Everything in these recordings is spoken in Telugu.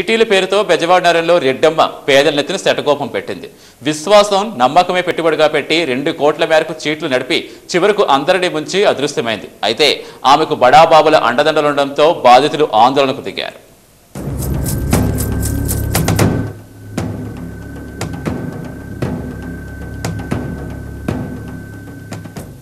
ఈటీల పేరుతో బెజవాడ నగరంలో రెడ్డమ్మ పేదలనెత్తిన శటకోపం పెట్టింది. విశ్వాసం నమ్మకమే పెట్టుబడిగా పెట్టి 2 కోట్ల మేరకు చీట్లు నడిపి చివరకు అందరినీ ముంచి అదృశ్యమైంది. అయితే ఆమెకు బడాబాబుల అండదండలుండడంతో బాధితులు ఆందోళనకు దిగారు.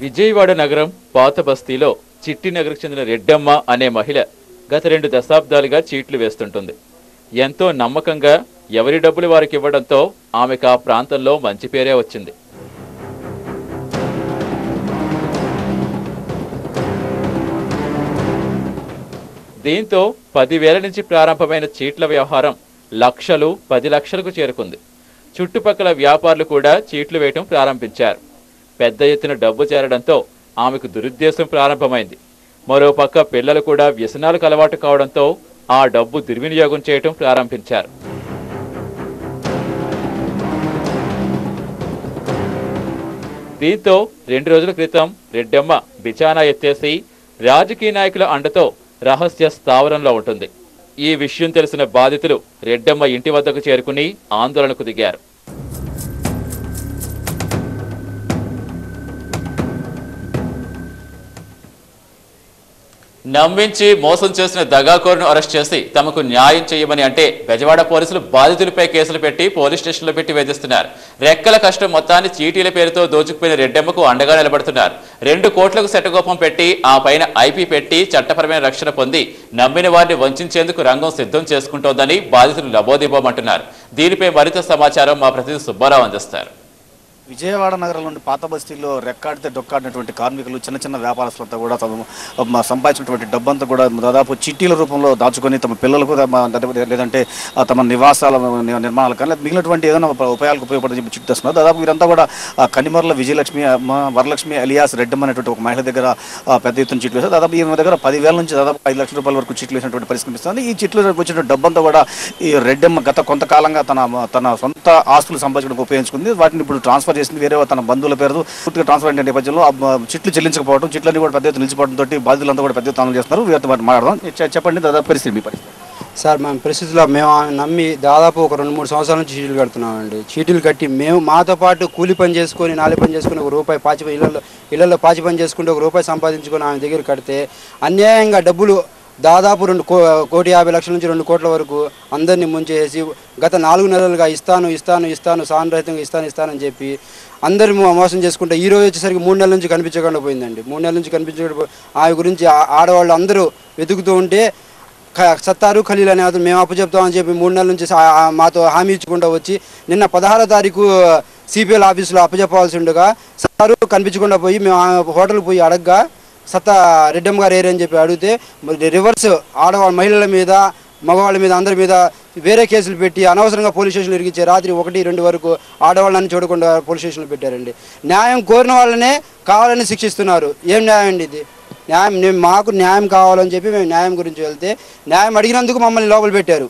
విజయవాడ నగరం పాత బస్తీలో చిట్టి నగర్కు చెందిన రెడ్డమ్మ అనే మహిళ గత 2 దశాబ్దాలుగా చీట్లు వేస్తుంటుంది. ఎంతో నమ్మకంగా ఎవరి డబ్బులు వారికి ఇవ్వడంతో ఆమెకు ఆ ప్రాంతంలో మంచి పేరే వచ్చింది. దీంతో 10,000 నుంచి ప్రారంభమైన చీట్ల వ్యవహారం లక్షలు 10 లక్షలకు చేరుకుంది. చుట్టుపక్కల వ్యాపారులు కూడా చీట్లు వేయటం ప్రారంభించారు. పెద్ద ఎత్తున డబ్బు చేరడంతో ఆమెకు దురుద్దేశం ప్రారంభమైంది. మరోపక్క పిల్లలు కూడా వ్యసనాలకు అలవాటు కావడంతో ఆ డబ్బు దుర్వినియోగం చేయటం ప్రారంభించారు. దీంతో 2 రోజుల క్రితం రెడ్డమ్మ బిచానా ఎత్తేసి రాజకీయ నాయకుల అండతో రహస్య స్థావరంలో ఉంటుంది. ఈ విషయం తెలిసిన బాధితులు రెడ్డమ్మ ఇంటి వద్దకు చేరుకుని ఆందోళనకు దిగారు. నమ్మించి మోసం చేసిన దగాకోరును అరెస్ట్ చేసి తమకు న్యాయం చేయమని అంటే బెజవాడ పోలీసులు బాధితులపై కేసులు పెట్టి పోలీస్ స్టేషన్లో పెట్టి వేధిస్తున్నారు. రెక్కల కష్టం మొత్తాన్ని చీటీల పేరుతో దోచుకుపోయిన రెడ్డమ్మకు అండగా నిలబడుతున్నారు. 2 కోట్లకు శటకోపం పెట్టి ఆ పైన ఐపీ పెట్టి చట్టపరమైన రక్షణ పొంది నమ్మిన వారిని వంచేందుకు రంగం సిద్ధం చేసుకుంటోందని బాధితులు లబోదిబోమంటున్నారు. దీనిపై మరింత సమాచారం మా ప్రతినిధి సుబ్బారావు అందిస్తారు. విజయవాడ నగరంలోని పాత బస్తీల్లో రెక్కాడితే డొక్కాడినటువంటి కార్మికులు చిన్న చిన్న వ్యాపారస్తులంతా కూడా తమ సంపాదించినటువంటి డబ్బంతా కూడా దాదాపు చిట్టీల రూపంలో దాచుకొని తమ పిల్లలకు లేదంటే తమ నివాసాల నిర్మాణాలు కానీ మిగిలినటువంటి ఏదైనా ఉపాయాలకు ఉపయోగపడే చిట్టు తెస్తున్నారు. దాదాపు వీరంతా కూడా కనిమర్ల విజయలక్ష్మి వరలక్ష్మి అలియాస్ రెడ్డమ్మ అనేటువంటి ఒక మహిళ దగ్గర పెద్ద ఎత్తున చిట్లు వేస్తారు. దాదాపు ఈమె దగ్గర 10,000 నుంచి దాదాపు 5 లక్షల రూపాయల వరకు చిట్లు వేసినటువంటి పరిస్థితి కనిపిస్తుంది. ఈ చిట్లు వచ్చిన డబ్బంతా కూడా ఈ రెడ్డమ్మ గత కొంతకాలంగా తన సొంత ఆస్తులు సంపాదించడానికి ఉపయోగించుకుంది. వాటిని ఇప్పుడు ట్రాన్స్ఫర్ చేసింది వేరే తన బంధువుల పేరు పూర్తిగా ట్రాన్స్ఫర్ అయిన నేపథ్యంలో చిట్లు చెల్లించకపోవడం, చిట్లన్నీ కూడా పెద్ద ఎత్తున నిలిచిపోవడంతో బాధితులంతా కూడా పెద్ద ఎత్తున చేస్తున్నారు. వీరితో మాట్లాడదాం. చెప్పండి, దాదాపు పరిస్థితి మీ పరిస్థితి. సార్, మేము పరిస్థితుల్లో మేము నమ్మి దాదాపు ఒక 2-3 సంవత్సరాల నుంచి చీటీలు కడుతున్నామండి. చీటీలు కట్టి మేము మాతో పాటు కూలి పని చేసుకొని 4 పని చేసుకుని ₹1 ఇళ్లలో పాచి పని చేసుకుంటే ₹1 సంపాదించుకొని ఆమె దగ్గర కడితే అన్యాయంగా డబ్బులు దాదాపు 2,50,00,000 నుంచి 2 కోట్ల వరకు అందరినీ ముంచేసి గత 4 నెలలుగా ఇస్తాను సానురహితంగా ఇస్తానని చెప్పి అందరూ మోసం చేసుకుంటే ఈ రోజు వచ్చేసరికి 3 నెలల నుంచి కనిపించకుండా పోయిందండి. 3 నెలల నుంచి కనిపించకుండా ఆమె గురించి ఆడవాళ్ళు అందరూ వెతుకుతూ ఉంటే సత్తారు ఖలీల్ అనే అతను మేము అప్పచెప్తామని చెప్పి 3 నెలల నుంచి మాతో హామీ ఇచ్చకుండా వచ్చి నిన్న 16వ తారీఖు సిపిఎల్ ఆఫీసులో అప్పచెప్పవలసి ఉండగా సత్తారు కనిపించకుండా పోయి మేము హోటల్కి పోయి అడగ్గా సత్తా రెడ్డమ్మ గారు ఏరని చెప్పి అడిగితే రివర్స్ ఆడవాళ్ళ మహిళల మీద మగవాళ్ళ మీద అందరి మీద వేరే కేసులు పెట్టి అనవసరంగా పోలీస్ స్టేషన్లు ఇరిగించే రాత్రి 1-2 వరకు ఆడవాళ్ళని చూడకుండా పోలీస్ స్టేషన్లు పెట్టారండి. న్యాయం కోరిన వాళ్ళనే కావాలని శిక్షిస్తున్నారు. ఏం న్యాయం అండి ఇది? మాకు న్యాయం కావాలని చెప్పి మేము న్యాయం గురించి వెళ్తే న్యాయం అడిగినందుకు మమ్మల్ని లోపల పెట్టారు,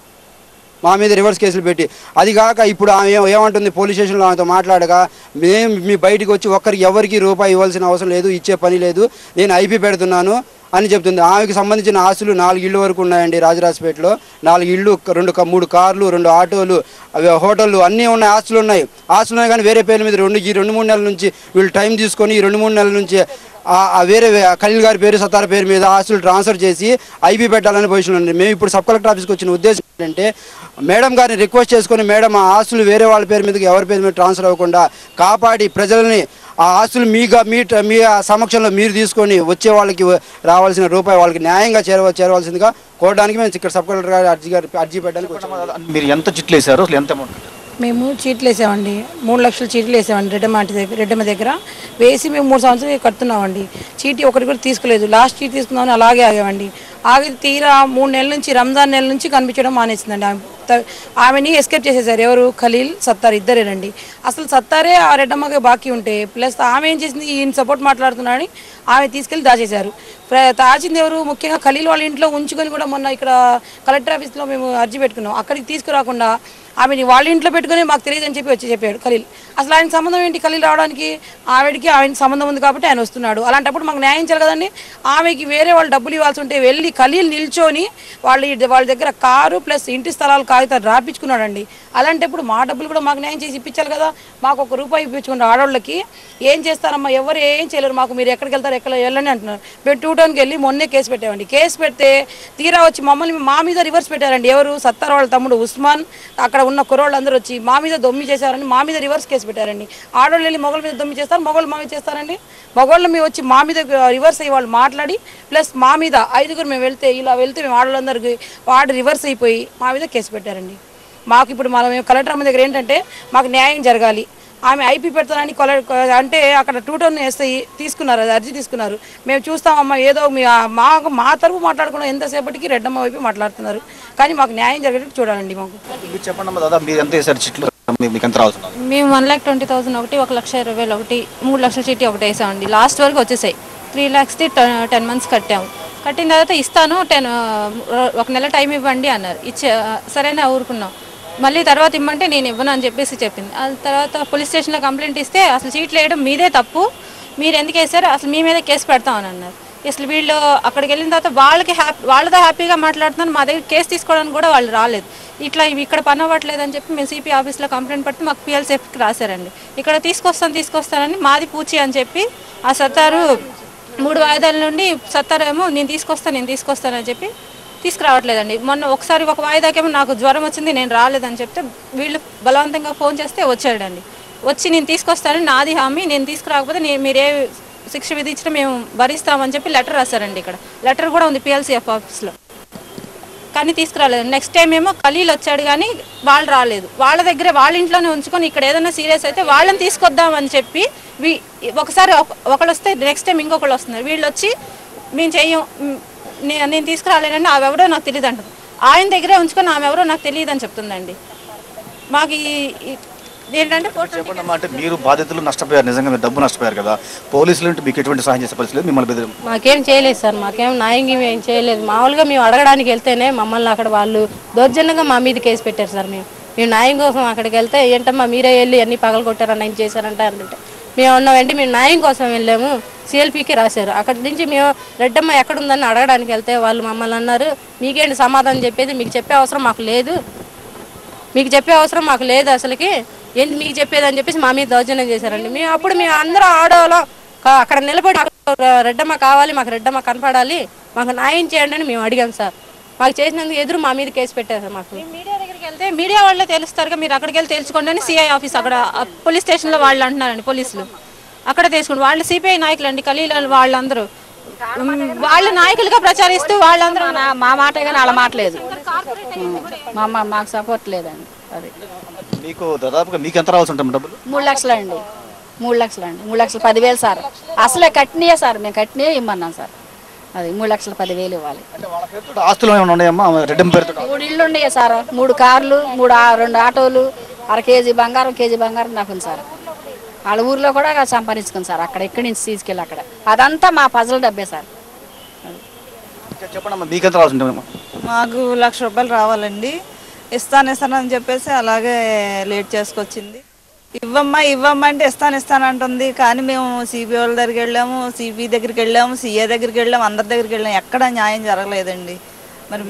మా మీద రివర్స్ కేసులు పెట్టి. అది కాక ఇప్పుడు ఆమె ఏమంటుంది, పోలీస్ స్టేషన్లో ఆమెతో మాట్లాడగా మేము మీ బయటికి వచ్చి ఎవరికి ₹1 ఇవ్వాల్సిన అవసరం లేదు, ఇచ్చే పని లేదు, నేను ఐపీ పెడుతున్నాను అని చెప్తుంది. ఆమెకు సంబంధించిన ఆస్తులు 4 ఇళ్ళు వరకు ఉన్నాయండి. రాజరాజపేటలో 4 ఇళ్ళు, 3 కార్లు, 2 ఆటోలు, హోటళ్ళు అన్నీ ఉన్నాయి, ఆస్తులు ఉన్నాయి కానీ వేరే పేర్ల మీద 2-3 నెలల నుంచి వీళ్ళు టైం తీసుకొని ఈ 2-3 నెలల నుంచి వేరే ఖలీల్ గారి పేరు సత్తార పేరు మీద ఆస్తులు ట్రాన్స్ఫర్ చేసి ఐపీ పెట్టాలని పొజిషన్ ఉంది. మేము ఇప్పుడు సబ్ కలెక్టర్ ఆఫీస్కి వచ్చిన ఉద్దేశం ఏంటంటే మేడం గారిని రిక్వెస్ట్ చేసుకొని మేడం ఆ ఆస్తులు వేరే వాళ్ళ పేరు మీదకి ఎవరి పేరు మీద ట్రాన్స్ఫర్ అవ్వకుండా కాపాడి ప్రజలని ఆ ఆస్తులు మీ సమక్షంలో మీరు తీసుకొని వచ్చే వాళ్ళకి రావాల్సిన ₹1 వాళ్ళకి న్యాయంగా చేరవలసిందిగా కోరడానికి మేము ఇక్కడ సబ్ కలెక్టర్ గారి అర్జీ పెట్టడానికి వచ్చాము. మీరు ఎంత చిట్లు వేసారు, అసలు ఎంత అమౌంట్? మేము చీట్లు వేసామండి, 3 లక్షల చీట్లు వేసామండి రెడ్డమ్మ దగ్గర వేసి మేము 3 సంవత్సరాలు కడుతున్నామండి. చీటీ ఒకటి కూడా తీసుకోలేదు. లాస్ట్ చీటీ తీసుకుందామని అలాగే ఆగామండి. ఆగి తీరా 3 నెలల నుంచి రంజాన్ నెల నుంచి కనిపించడం మానేసిందండి. ఆమెని ఎస్కేప్ చేసేసారు. ఎవరు? ఖలీల్, సత్తార్ ఇద్దరేనండి. అసలు సత్తారే ఆ రెడ్డమ్మకి బాకీ ఉంటే ప్లస్ ఆమె ఏం చేసింది, ఈయన సపోర్ట్ మాట్లాడుతున్నాడని ఆమె తీసుకెళ్ళి దాచేశారు. దాచింది ఎవరు? ముఖ్యంగా ఖలీల్ వాళ్ళ ఇంట్లో ఉంచుకొని కూడా మొన్న ఇక్కడ కలెక్టర్ ఆఫీస్లో మేము అర్జీ పెట్టుకున్నాం. అక్కడికి తీసుకురాకుండా ఆమెని వాళ్ళ ఇంట్లో పెట్టుకుని మాకు తెలియదని చెప్పి చెప్పాడు ఖలీల్. అసలు ఆయన సంబంధం ఏంటి ఖలీల్ రావడానికి? ఆయన సంబంధం ఉంది కాబట్టి ఆయన వస్తున్నాడు. అలాంటప్పుడు మాకు న్యాయం చేయాలి కదండి. ఆమెకి వేరే వాళ్ళు డబ్బులు ఇవ్వాల్సి ఉంటే వెళ్ళి ఖలీల్ నిల్చొని వాళ్ళ దగ్గర కారు ప్లస్ ఇంటి స్థలాలు కాగితాలు రాపించుకున్నాడండి. అలాంటప్పుడు మా డబ్బులు కూడా మాకు న్యాయం చేసి ఇప్పించాలి కదా. మాకు ₹1 ఇప్పించుకున్న ఆడవాళ్ళకి ఏం చేస్తారమ్మా, ఎవరు ఏం చేయలేరు, మాకు మీరు ఎక్కడికి వెళ్తారు ఎక్కడ వెళ్ళని అంటున్నారు. మేము 2 టౌన్కి వెళ్ళి మొన్నే కేసు పెట్టామండి. కేసు పెడితే తీరా వచ్చి మా మీద రివర్స్ పెట్టారండి. ఎవరు సత్తార్ వాళ్ళ తమ్ముడు ఉస్మాన్, అక్కడ ఉన్న కుర్రోళ్ళందరూ వచ్చి మా మీద దొమ్మి చేశారని మా మీద రివర్స్ కేసు పెట్టారండి. ఆడవాళ్ళు వెళ్ళి మొగల మీద దొమ్మి చేస్తారు, మొగలు మా మీద చేస్తారండి. మగవాళ్ళు మేము వచ్చి మా మీద రివర్స్ అయ్యి వాళ్ళు మాట్లాడి ప్లస్ మా మీద 5గురు మేము ఇలా వెళ్తే మేము ఆడవాళ్ళందరికీ వాడు రివర్స్ అయిపోయి మా మీద కేసు పెట్టారండి. మాకు ఇప్పుడు మేము కలెక్టర్ అమ్మ దగ్గర ఏంటంటే మాకు న్యాయం జరగాలి. ఆమె ఐపీ పెడతానని అంటే అక్కడ 2 టౌన్ వేస్తాయి తీసుకున్నారు, అది అర్జీ తీసుకున్నారు. మేము చూస్తామమ్మా ఏదో మా తరపు మాట్లాడుకున్న ఎంతసేపటికి రెడ్డమ్మ వైపు మాట్లాడుతున్నారు. కానీ మాకు న్యాయం జరిగేటట్టు చూడాలండి. మాకు చెప్పండి అమ్మా, దాదాపు మీరు ఎంత వేసారు చిట్లు? మీకు ఎంత రావుతుంది? మేము 1,20,000 ఒకటి, 1,20,000 ఒకటి, 3 లక్షల చీటీ ఒకటి వేసామండి. లాస్ట్ వరకు వచ్చేసాయి. 3 lakhsది 10 months కట్టాము. కట్టిన తర్వాత ఇస్తాను 1 నెల టైం ఇవ్వండి అన్నారు. సరేనా ఊరుకున్నాం. మళ్ళీ తర్వాత ఇమ్మంటే నేను ఇవ్వను అని చెప్పేసి చెప్పింది. ఆ తర్వాత పోలీస్ స్టేషన్లో కంప్లైంట్ ఇస్తే అసలు చీట్లు వేయడం మీదే తప్పు, మీరు ఎందుకు వేసారు, అసలు మీ మీద కేసు పెడతామని అన్నారు. అసలు వీళ్ళు అక్కడికి వెళ్ళిన తర్వాత వాళ్ళతో హ్యాపీగా మాట్లాడుతున్నాను, మా దగ్గర కేసు తీసుకోవడానికి కూడా వాళ్ళు రాలేదు. ఇక్కడ పని అవ్వట్లేదు అని చెప్పి మేము సిపి ఆఫీస్లో కంప్లైంట్ పెడితే మాకు PLCFకి రాశారండి. ఇక్కడ తీసుకొస్తానని మాది పూచి అని చెప్పి ఆ సత్తారు 3 వాయిదాల నుండి సత్తారేమో నేను తీసుకొస్తానని చెప్పి తీసుకురావట్లేదండి. మొన్న ఒకసారి 1 వాయిదాకేమో నాకు జ్వరం వచ్చింది, నేను రాలేదని చెప్తే వీళ్ళు బలవంతంగా ఫోన్ చేస్తే వచ్చాడండి. వచ్చి నేను తీసుకొస్తానని నాది హామీ, నేను తీసుకురాకపోతే మీరే శిక్ష విధించినా మేము భరిస్తామని చెప్పి లెటర్ రాశారండి. ఇక్కడ లెటర్ కూడా ఉంది PLCF ఆఫీస్లో. కానీ తీసుకురాలేదు. నెక్స్ట్ టైం ఏమో ఖలీల్ వచ్చాడు కానీ వాళ్ళు రాలేదు. వాళ్ళ దగ్గరే వాళ్ళ ఇంట్లోనే ఉంచుకొని ఇక్కడ ఏదైనా సీరియస్ అయితే వాళ్ళని తీసుకొద్దామని చెప్పి ఒకసారి ఒకళ్ళు వస్తే నెక్స్ట్ టైం ఇంకొకళ్ళు వస్తున్నారు. వీళ్ళు వచ్చి మేము చెయ్యం, నేను తీసుకురాలేనండి, ఆమె ఎవరో నాకు తెలియదు అంటుంది. ఆయన దగ్గరే ఉంచుకొని ఆమె ఎవరో నాకు తెలియదు అని చెప్తుందండి. మాకు ఏంటంటే అంటే మీరు బాధితులు నష్టపోయారు, నిజంగా మీరు డబ్బు నష్టపోయారు కదా, పోలీసులు మీకు ఎటువంటి సహాయం చేసే పరిస్థితి మిమ్మల్ని మాకేం చేయలేదు సార్, మాకేం న్యాయంగా ఏం చేయలేదు. మామూలుగా మేము అడగడానికి వెళ్తేనే మమ్మల్ని అక్కడ వాళ్ళు దౌర్జన్యంగా మా మీద కేసు పెట్టారు సార్. మేము న్యాయం కోసం అక్కడికి వెళ్తే ఏంటమ్మా మీరే వెళ్ళి అన్ని పగలు కొట్టారని ఆయన చేశారంట అంటే మేము అన్నామంటే మేము న్యాయం కోసం వెళ్ళాము, CLPకి రాశారు. అక్కడి నుంచి మేము రెడ్డమ్మ ఎక్కడుందని అడగడానికి వెళ్తే వాళ్ళు మమ్మల్ని అన్నారు మీకేంటి సమాధానం చెప్పేది, మీకు చెప్పే అవసరం మాకు లేదు అసలుకి ఏంటి మీకు చెప్పేదని చెప్పేసి మా మీద దౌర్జన్యం చేశారండి. మేము అందరూ ఆడవాళ్ళం అక్కడ నిలబడి రెడ్డమ్మ కావాలి, మాకు రెడ్డమ్మ కనపడాలి, మాకు న్యాయం చేయండి అని మేము అడిగాం సార్. మాకు చేసినందుకు ఎదురు మా మీద కేసు పెట్టారు సార్. మాకు మీడియా దగ్గరికి వెళ్తే మీడియా వాళ్ళే తెలుస్తారు, మీరు అక్కడికి వెళ్ళి తెలుసుకోండి అని CI ఆఫీస్ అక్కడ పోలీస్ స్టేషన్లో వాళ్ళు అంటున్నారండి. పోలీసులు అక్కడ తెలుసుకోండి, వాళ్ళు CPI నాయకులు అండి, ఖలీల్ వాళ్ళందరూ వాళ్ళ నాయకులుగా ప్రచారిస్తూ వాళ్ళందరూ మా మాట కానీ వాళ్ళ మాట లేదు, మాకు సపోర్ట్ లేదండి. అది మీకు దాదాపుగా మీకు ఎంత రావాల్సి ఉంటుంది డబ్బులు? 3 లక్షలు అండి, 3,10,000 సార్. అసలే కట్టినయే సార్, మేము కట్టినయే ఇమ్మన్నాం సార్. అది 3,10,000 ఇవ్వాలి. ఆస్తులు ఏమైనా ఉన్నాయమ్మా? 3 ఇళ్ళు ఉన్నాయా సార్, 3 కార్లు, 2 ఆటోలు, ½ కేజీ బంగారం, కేజీ బంగారం నాకు ఉంది సార్. వాళ్ళ ఊర్లో కూడా సంపాదించుకుంది సార్, అక్కడ ఎక్కడి నుంచి తీసుకెళ్ళి అక్కడ అదంతా మా పజల డబ్బే సార్. చెప్పండి మీకు ఎంత రావాల్సి ఉంటుంది? మాకు ₹1,00,000 రావాలండి. ఇస్తానని చెప్పేసి అలాగే లేట్ చేసుకొచ్చింది. ఇవ్వమ్మా అంటే ఇస్తానంటుంది. కానీ మేము సిబి వాళ్ళ దగ్గరికి వెళ్ళాము, సిబి దగ్గరికి వెళ్ళాము, CA దగ్గరికి వెళ్ళాము, అందరి దగ్గరికి వెళ్ళాము, ఎక్కడ న్యాయం జరగలేదండి. మరి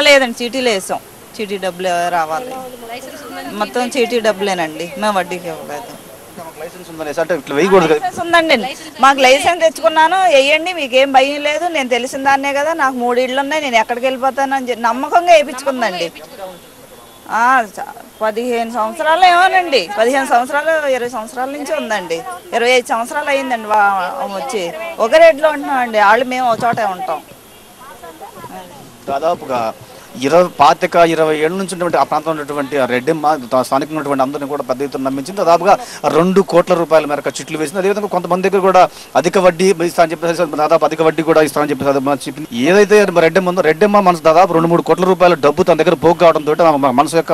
లేదండి, చీటీలు వేసాం, చీటీ డబ్బులు రావాలి, మొత్తం చీటీ డబ్బులేనండి, మేము వడ్డీకి ఇవ్వలేదు. లైసెన్స్ ఉందండి, మాకు లైసెన్స్ తెచ్చుకున్నాను, వేయండి మీకేం భయం లేదు, నేను తెలిసిన దాన్నే కదా, నాకు 3 ఇళ్ళు ఉన్నాయి, నేను ఎక్కడికి వెళ్ళిపోతాను అని నమ్మకంగా వేయించుకుందండి. 15 సంవత్సరాలు ఏమోనండి, 15 సంవత్సరాలు 20 సంవత్సరాల నుంచి ఉందండి, 25 సంవత్సరాలు అయ్యిందండి వచ్చి. ఒక రేట్లో ఉంటున్నామండి, వాళ్ళు మేము ఒక చోటే ఉంటాం. దాదాపుగా 25-20 ఏళ్ళ నుంచి ఉన్నటువంటి ఆ ప్రాంతంలో ఉన్నటువంటి రెడ్డమ్మ స్థానికంగా ఉన్నటువంటి అందరినీ కూడా పెద్ద ఎత్తున నమ్మించింది. దాదాపుగా ₹2 కోట్ల మేరకు చిట్లు వేసింది. అదేవిధంగా కొంతమంది దగ్గర కూడా అధిక వడ్డీ ఇస్తా అని చెప్పేసి, దాదాపు అధిక వడ్డీ కూడా ఇస్తామని చెప్పేసి చెప్పింది. ఏదైతే రెడ్డమ్మ ఉందో, రెడ్డమ్మ మనసు దాదాపు ₹2-3 కోట్ల డబ్బు తన దగ్గర పోగు కావడంతో మనసు యొక్క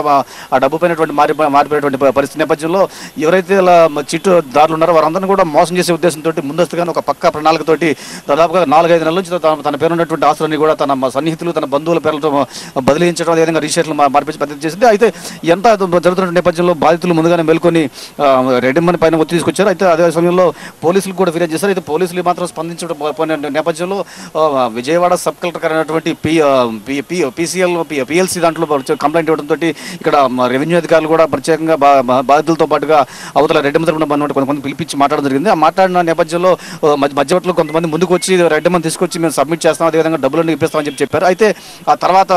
ఆ డబ్బు పైనటువంటి మారిపోయినటువంటి పరిస్థితి నేపథ్యంలో ఎవరైతే ఇలా చిట్టుదారులు ఉన్నారో వారందరినీ కూడా మోసం చేసే ఉద్దేశంతో ముందస్తుగానే ఒక పక్కా ప్రణాళికతోటి దాదాపుగా 4-5 నెలల నుంచి తన పేరు ఉన్నటువంటి ఆస్తులన్నీ కూడా తన సన్నిహితులు, తన బంధువుల పేర్లతో బదిలించడం అదేవిధంగా రిజిస్ట్రేషన్లు మార్పించి పద్ధతి చేసింది. అయితే ఎంత జరుగుతున్న నేపథ్యంలో బాధితులు ముందుగానే మేల్కొని రెడ్డమ్మని పైన ఒత్తిడి తీసుకొచ్చారు. అయితే అదే సమయంలో పోలీసులు కూడా ఫిర్యాదు చేశారు. అయితే పోలీసులు మాత్రం స్పందించడం నేపథ్యంలో విజయవాడ సబ్ కలెక్టర్ అయినటువంటి పిఎల్సి దాంట్లో కంప్లైంట్ ఇవ్వడంతో ఇక్కడ రెవెన్యూ అధికారులు కూడా ప్రత్యేకంగా బాధితులతో పాటుగా అవతల రెడ్డమ్మ తరపున కొంతమంది పిలిపించి మాట్లాడడం జరిగింది. ఆ మాట్లాడిన నేపథ్యంలో మధ్యవర్తులు కొంతమంది ముందుకు వచ్చి రెడ్డమ్మని తీసుకొచ్చి మేము సబ్మిట్ చేస్తాం, అదేవిధంగా డబ్బులన్నీ ఇప్పిస్తామని చెప్పారు. అయితే ఆ తర్వాత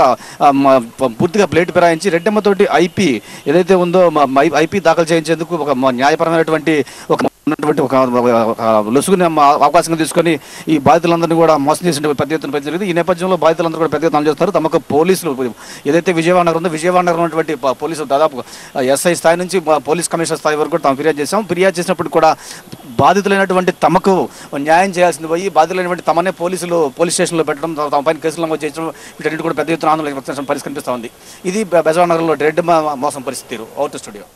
పూర్తిగా ప్లేట్ ఫిరాయించి రెడ్డమ్మతోటి ఐపీ ఏదైతే ఉందో ఐపీ దాఖలు చేయించేందుకు ఒక న్యాయపరమైనటువంటి ఒక లొసుగుని అవకాశంగా తీసుకొని ఈ బాధితులందరినీ కూడా మోసం చేసిన పెద్ద ఎత్తున జరిగింది. ఈ నేపథ్యంలో బాధితులందరూ కూడా పెద్ద ఎత్తున చేస్తారు. తమకు పోలీసులు ఏదైతే విజయవాడ నగరం ఉందో విజయవాడ నగరం ఉన్నటువంటి పోలీసులు దాదాపు ఎస్ఐ స్థాయి నుంచి పోలీస్ కమిషనర్ స్థాయి వరకు కూడా తాము ఫిర్యాదు చేశాం. ఫిర్యాదు చేసినప్పుడు కూడా బాధితులైనటువంటి తమకు న్యాయం చేయాల్సింది పోయి బాధితులైనటువంటి తమనే పోలీస్ స్టేషన్లో పెట్టడం, తమ పైన కేసులు నమోదు చేయడం, వీటన్నిటి కూడా పెద్ద ఎత్తున ఆందోళన పరిష్కరిస్తూ ఉంది. ఇది బెజవాడ నగరంలో రెడ్డమ్మ మోసం పరిస్థితి. Out studio.